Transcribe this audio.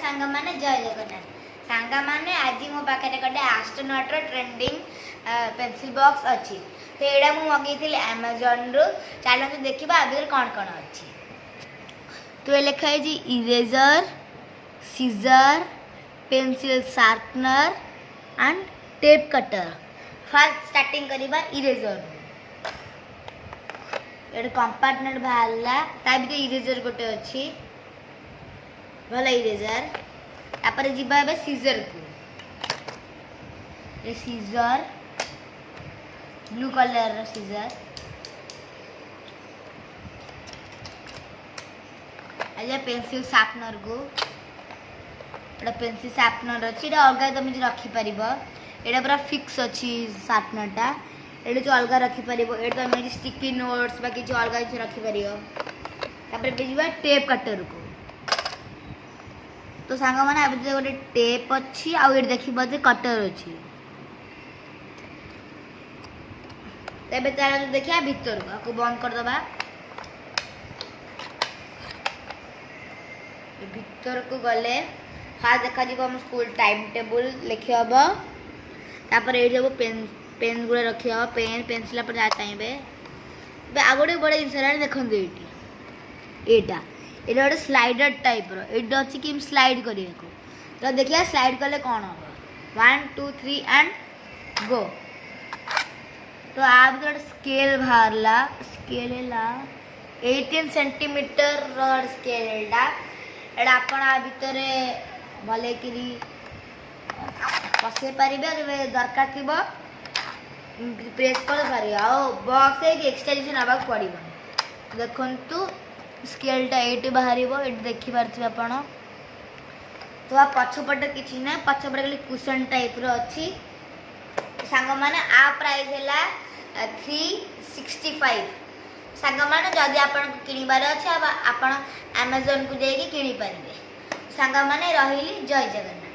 सांग माने जय जगन्नाथ सांग माने आज मो पाखे गोटे एस्ट्रोनॉट ट्रेंडिंग पेंसिल बॉक्स अच्छी तो यहाँ मुझे मगेली अमेजन रु चलते देखा आगे कौन कौन अच्छी तो ये लिखाई eraser scissor pencil sharpener and tape cutter fast starting करवा इरेजर ये कंपार्टमेंट बाहरला ता भी इरेजर गोटे अच्छी भल इरेजर तापर जीवा ए सीजर को ये सीजर ब्लू कलर सीजर आजा पेंसिल शार्पनर को एटा पेंसिल शार्पनर अच्छी एटा अलग तुम रखिपर एटा पूरा फिक्स अच्छी शार्पनरटा ये जो अलग रखिपर ये तुम स्टिकी नोट्स बाकी जो अलग किसी रखिपर तापर टेप कटर को तो सांग मैंने आ गोटे टेप अच्छी आउ ये देखिए कटर अच्छी तेरे तार देखिए भीतर को बंद करदे भीतर को गले फास्ट देखा हम स्कूल टाइम टेबल लिखी हम तापर ये सब पेन पेन गुड़ा रखी हम पेन पेनसिल आप जहाँ चाहिए आ गोटे बड़े जिन देखते यहाँ ये गोटे स्लाइडर टाइप ये अच्छी कि स्लाइड करने को तो देखिए स्लाइड कले कौन हम 1 2 3 एंड गो तो आप गोटे स्केल बाहरला स्केल है 18 सेंटीमीटर स्केल एटा आप भितर भले कि पसई पारे दरकार थी प्रेस कर पारे बॉक्स एक्सट्रा जिन ना पड़ो देखु स्केलटा ये बाहर ये देखिपे आपण तो आ पछपटे किसी ना पछपटे खाली कुशन टाइप अच्छी सांग मैंने आ प्राइस है 365 सांग मैंने जदि आपन किणवार अच्छे आप अमेजन को जाइए किणी पारे सांग मैंने रही जय जगन्नाथ।